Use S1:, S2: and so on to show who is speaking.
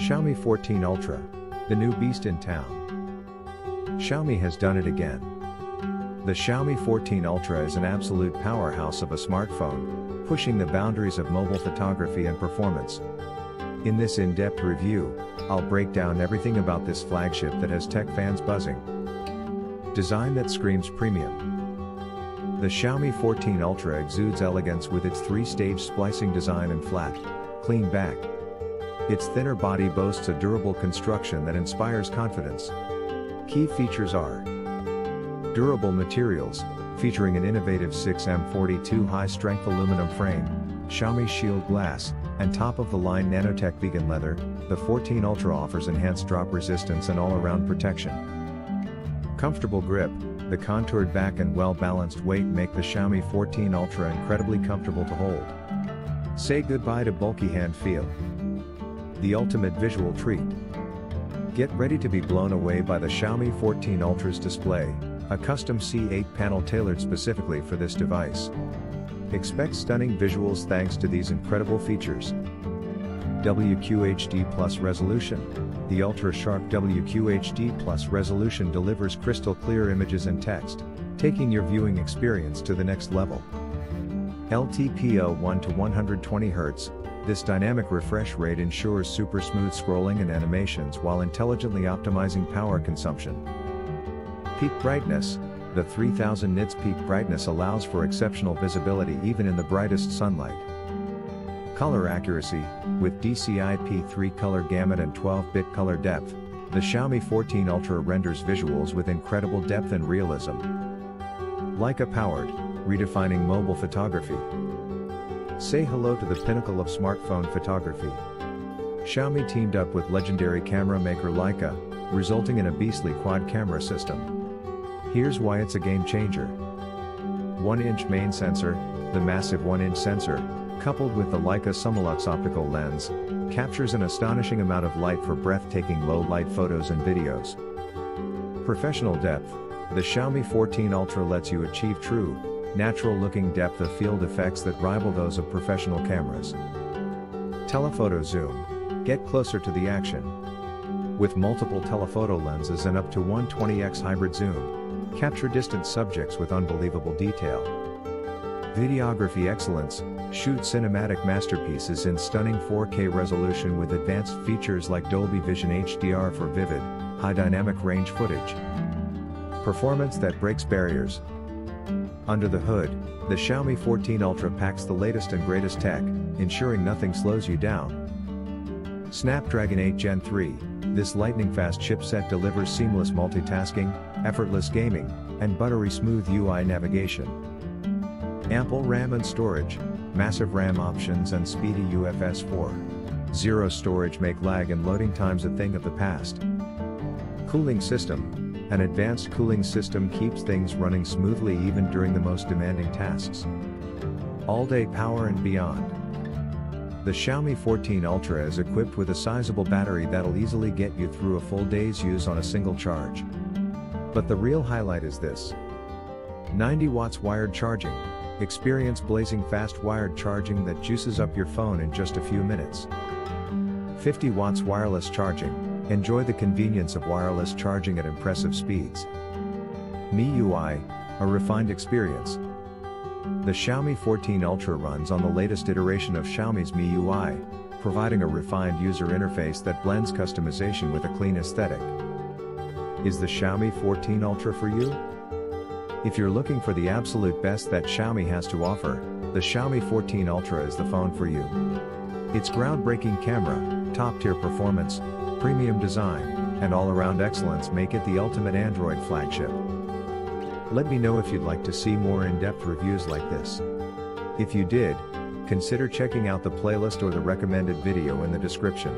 S1: Xiaomi 14 Ultra, the new beast in town. Xiaomi has done it again. The Xiaomi 14 Ultra is an absolute powerhouse of a smartphone, pushing the boundaries of mobile photography and performance. In this in-depth review, I'll break down everything about this flagship that has tech fans buzzing. Design that screams premium. The Xiaomi 14 Ultra exudes elegance with its 3-stage splicing design and flat, clean back. Its thinner body boasts a durable construction that inspires confidence. Key features are durable materials, featuring an innovative 6M42 high-strength aluminum frame, Xiaomi Shield Glass, and top-of-the-line nano-tech vegan leather. The 14 Ultra offers enhanced drop resistance and all-around protection. Comfortable grip, the contoured back and well-balanced weight make the Xiaomi 14 Ultra incredibly comfortable to hold. Say goodbye to bulky hand feel. The ultimate visual treat. Get ready to be blown away by the Xiaomi 14 Ultra's display, a custom C8 panel tailored specifically for this device. Expect stunning visuals thanks to these incredible features. WQHD Plus resolution. The ultra-sharp WQHD Plus resolution delivers crystal clear images and text, taking your viewing experience to the next level. LTPO 1 to 120 Hz. This dynamic refresh rate ensures super smooth scrolling and animations while intelligently optimizing power consumption. Peak brightness. The 3000 nits peak brightness allows for exceptional visibility even in the brightest sunlight. Color accuracy. With DCI-P3 color gamut and 12-bit color depth, the Xiaomi 14 Ultra renders visuals with incredible depth and realism. Leica powered, redefining mobile photography. Say hello to the pinnacle of smartphone photography. Xiaomi teamed up with legendary camera maker Leica, resulting in a beastly quad camera system. Here's why it's a game changer. 1-inch main sensor. The massive 1-inch sensor, coupled with the Leica Summilux optical lens, captures an astonishing amount of light for breathtaking low-light photos and videos. Professional depth. The Xiaomi 14 Ultra lets you achieve true, natural-looking depth of field effects that rival those of professional cameras. Telephoto zoom. Get closer to the action. With multiple telephoto lenses and up to 120x hybrid zoom, capture distant subjects with unbelievable detail. Videography excellence. Shoot cinematic masterpieces in stunning 4K resolution with advanced features like Dolby Vision HDR for vivid, high dynamic range footage. Performance that breaks barriers. Under the hood, the Xiaomi 14 Ultra packs the latest and greatest tech, ensuring nothing slows you down. Snapdragon 8 Gen 3, this lightning-fast chipset delivers seamless multitasking, effortless gaming, and buttery smooth UI navigation. Ample RAM and storage, massive RAM options and speedy UFS 4.0 storage make lag and loading times a thing of the past. Cooling system. An advanced cooling system keeps things running smoothly even during the most demanding tasks. All-day power and beyond. The Xiaomi 14 Ultra is equipped with a sizable battery that'll easily get you through a full day's use on a single charge. But the real highlight is this. 90 watts wired charging. Experience blazing fast wired charging that juices up your phone in just a few minutes. 50 watts wireless charging. Enjoy the convenience of wireless charging at impressive speeds. MIUI, a refined experience. The Xiaomi 14 Ultra runs on the latest iteration of Xiaomi's MIUI, providing a refined user interface that blends customization with a clean aesthetic. Is the Xiaomi 14 Ultra for you? If you're looking for the absolute best that Xiaomi has to offer, the Xiaomi 14 Ultra is the phone for you. Its groundbreaking camera, top-tier performance, premium design, and all-around excellence make it the ultimate Android flagship. Let me know if you'd like to see more in-depth reviews like this. If you did, consider checking out the playlist or the recommended video in the description.